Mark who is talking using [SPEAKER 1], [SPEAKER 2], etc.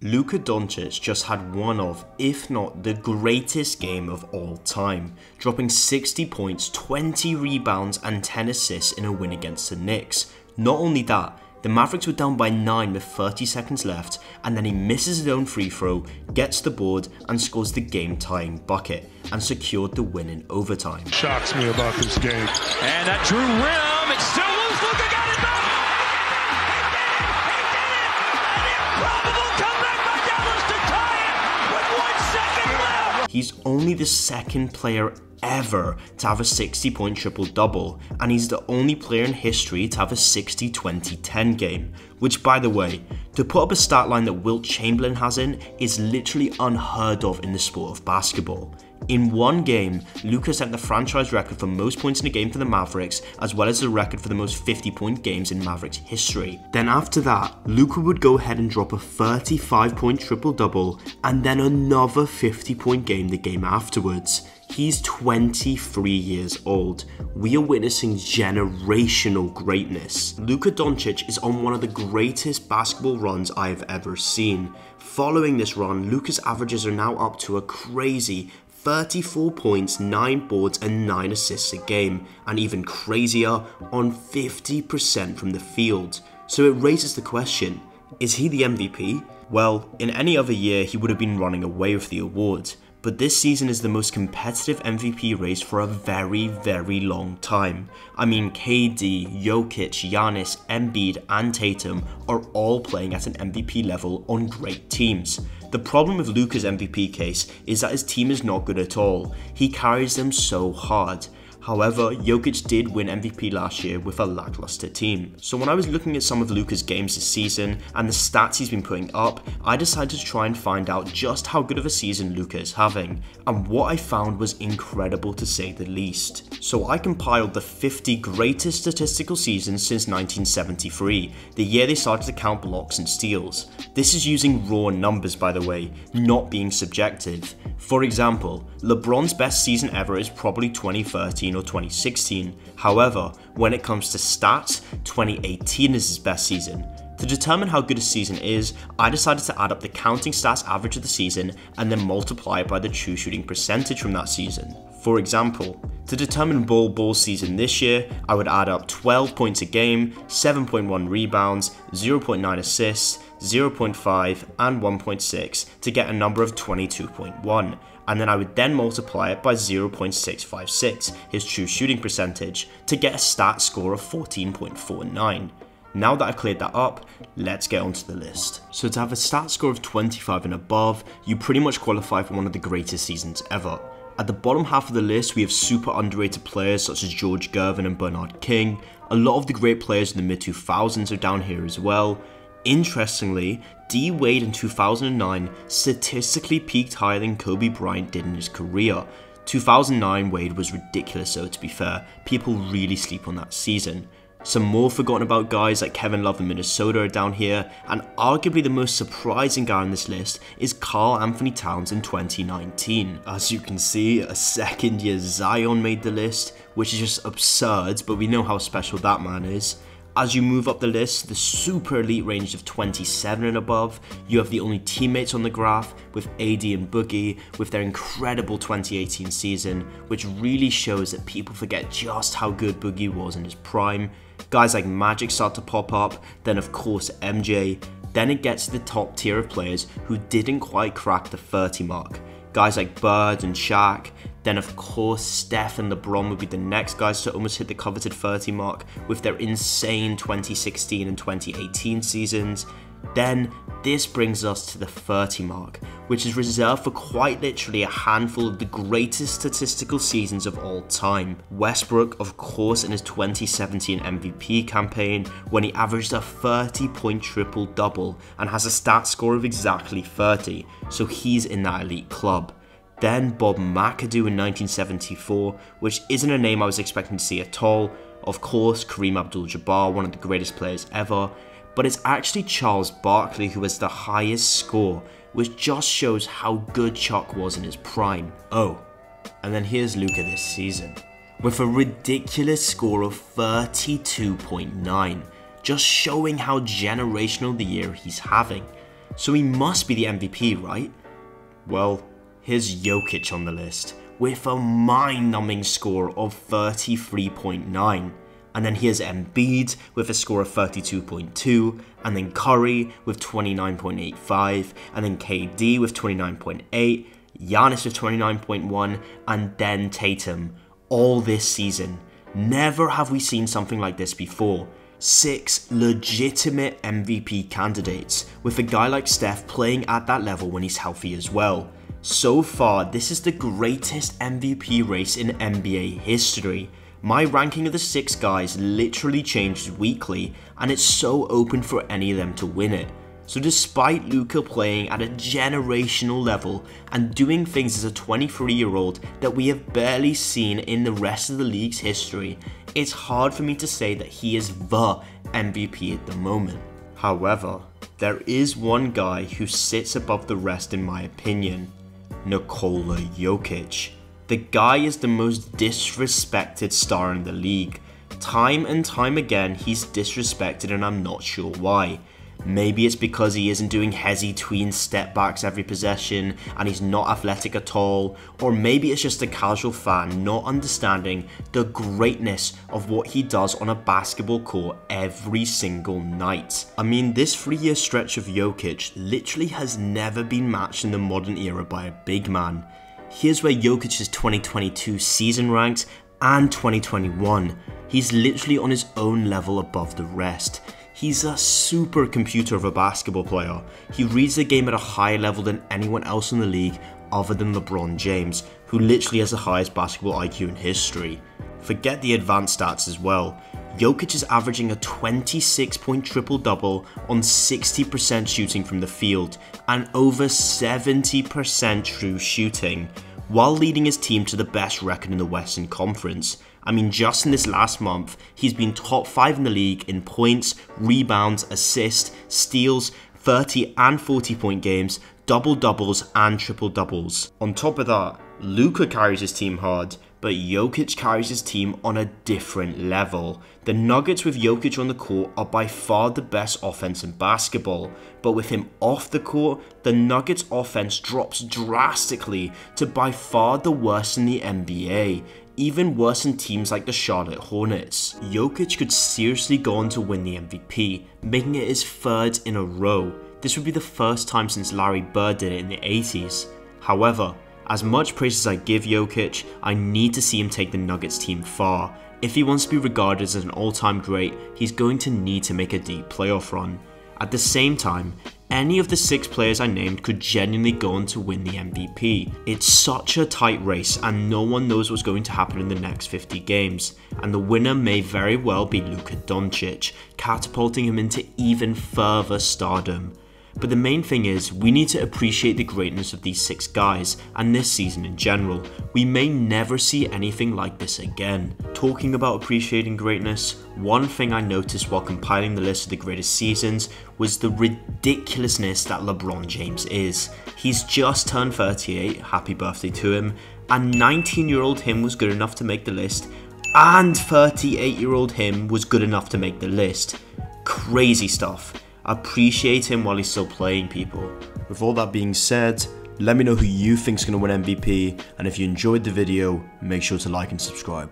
[SPEAKER 1] Luka Doncic just had one of, if not the greatest game of all time, dropping 60 points, 20 rebounds and 10 assists in a win against the Knicks. Not only that, the Mavericks were down by 9 with 30 seconds left, and then he misses his own free throw, gets the board and scores the game-tying bucket, and secured the win in overtime.
[SPEAKER 2] Shocks me about this game.
[SPEAKER 3] And that drew rim, it's still loose, Luka got it back!
[SPEAKER 1] He's only the second player ever to have a 60-point triple-double, and he's the only player in history to have a 60-20-10 game, which, by the way, to put up a stat line that Wilt Chamberlain has in is literally unheard of in the sport of basketball. In one game, Luka set the franchise record for most points in a game for the Mavericks, as well as the record for the most 50-point games in Mavericks history. Then after that, Luka would go ahead and drop a 35-point triple-double, and then another 50-point game the game afterwards. He's 23 years old. We are witnessing generational greatness. Luka Doncic is on one of the greatest basketball runs I have ever seen. Following this run, Luka's averages are now up to a crazy 34 points, 9 boards and 9 assists a game, and even crazier, on 50% from the field. So it raises the question, is he the MVP? Well, in any other year he would have been running away with the award, but this season is the most competitive MVP race for a very, very long time. I mean, KD, Jokic, Giannis, Embiid and Tatum are all playing at an MVP level on great teams. The problem with Luka's MVP case is that his team is not good at all. He carries them so hard. However, Jokic did win MVP last year with a lackluster team. So when I was looking at some of Luka's games this season and the stats he's been putting up, I decided to try and find out just how good of a season Luka is having. And what I found was incredible to say the least. So I compiled the 50 greatest statistical seasons since 1973, the year they started to count blocks and steals. This is using raw numbers, by the way, not being subjective. For example, LeBron's best season ever is probably 2013 or 2016. However, when it comes to stats, 2018 is his best season. To determine how good a season is, I decided to add up the counting stats average of the season and then multiply it by the true shooting percentage from that season. For example, to determine Ball season this year, I would add up 12 points a game, 7.1 rebounds, 0.9 assists, 0.5 and 1.6 to get a number of 22.1. And then I would then multiply it by 0.656, his true shooting percentage, to get a stat score of 14.49. Now that I've cleared that up, let's get onto the list. So to have a stat score of 25 and above, you pretty much qualify for one of the greatest seasons ever. At the bottom half of the list, we have super underrated players such as George Gervin and Bernard King. A lot of the great players in the mid-2000s are down here as well. Interestingly, D Wade in 2009 statistically peaked higher than Kobe Bryant did in his career. 2009 Wade was ridiculous though, to be fair. People really sleep on that season. Some more forgotten about guys like Kevin Love in Minnesota are down here, and arguably the most surprising guy on this list is Karl Anthony Towns in 2019. As you can see, a second year Zion made the list, which is just absurd, but we know how special that man is. As you move up the list, the super elite range of 27 and above, you have the only teammates on the graph with AD and Boogie with their incredible 2018 season, which really shows that people forget just how good Boogie was in his prime. Guys like Magic start to pop up, then of course MJ, then it gets to the top tier of players who didn't quite crack the 30 mark. Guys like Bird and Shaq, then of course Steph and LeBron would be the next guys to almost hit the coveted 30 mark with their insane 2016 and 2018 seasons. Then this brings us to the 30 mark, which is reserved for quite literally a handful of the greatest statistical seasons of all time. Westbrook, of course, in his 2017 MVP campaign when he averaged a 30-point triple-double and has a stat score of exactly 30, so he's in that elite club. Then Bob McAdoo in 1974, which isn't a name I was expecting to see at all. Of course, Kareem Abdul-Jabbar, one of the greatest players ever. But it's actually Charles Barkley who has the highest score, which just shows how good Chuck was in his prime. Oh, and then here's Luka this season, with a ridiculous score of 32.9, just showing how generational the year he's having. so he must be the MVP, right? Well, here's Jokic on the list, with a mind-numbing score of 33.9. And then here's Embiid with a score of 32.2, and then Curry with 29.85, and then KD with 29.8, Giannis with 29.1, and then Tatum, all this season. Never have we seen something like this before. 6 legitimate MVP candidates, with a guy like Steph playing at that level when he's healthy as well. So far, this is the greatest MVP race in NBA history. My ranking of the 6 guys literally changes weekly, and it's so open for any of them to win it. So despite Luka playing at a generational level and doing things as a 23-year-old that we have barely seen in the rest of the league's history, it's hard for me to say that he is the MVP at the moment. However, there is one guy who sits above the rest in my opinion: Nikola Jokic. The guy is the most disrespected star in the league. Time and time again he's disrespected, and I'm not sure why. Maybe it's because he isn't doing hezzy tween step backs every possession and he's not athletic at all, or maybe it's just a casual fan not understanding the greatness of what he does on a basketball court every single night. I mean, this 3-year stretch of Jokic literally has never been matched in the modern era by a big man. Here's where Jokic's 2022 season ranks and 2021. He's literally on his own level above the rest. He's a supercomputer of a basketball player. He reads the game at a higher level than anyone else in the league other than LeBron James, who literally has the highest basketball IQ in history. Forget the advanced stats as well. Jokic is averaging a 26-point triple-double on 60% shooting from the field and over 70% true shooting, while leading his team to the best record in the Western Conference. I mean, just in this last month, he's been top 5 in the league in points, rebounds, assists, steals, 30 and 40-point games, double-doubles and triple-doubles. On top of that, Luka carries his team hard, but Jokic carries his team on a different level. The Nuggets with Jokic on the court are by far the best offense in basketball, but with him off the court, the Nuggets offense drops drastically to by far the worst in the NBA. Even worse than teams like the Charlotte Hornets. Jokic could seriously go on to win the MVP, making it his 3rd in a row. This would be the first time since Larry Bird did it in the 80s. However, as much praise as I give Jokic, I need to see him take the Nuggets team far. If he wants to be regarded as an all-time great, he's going to need to make a deep playoff run. At the same time, any of the 6 players I named could genuinely go on to win the MVP. It's such a tight race and no one knows what's going to happen in the next 50 games, and the winner may very well be Luka Doncic, catapulting him into even further stardom. But the main thing is, we need to appreciate the greatness of these 6 guys and this season in general. We may never see anything like this again. Talking about appreciating greatness, one thing I noticed while compiling the list of the greatest seasons was the ridiculousness that LeBron James is. He's just turned 38, happy birthday to him, and 19-year-old him was good enough to make the list, and 38-year-old him was good enough to make the list. Crazy stuff. Appreciate him while he's still playing, people. With all that being said, let me know who you think is going to win MVP, and if you enjoyed the video, make sure to like and subscribe.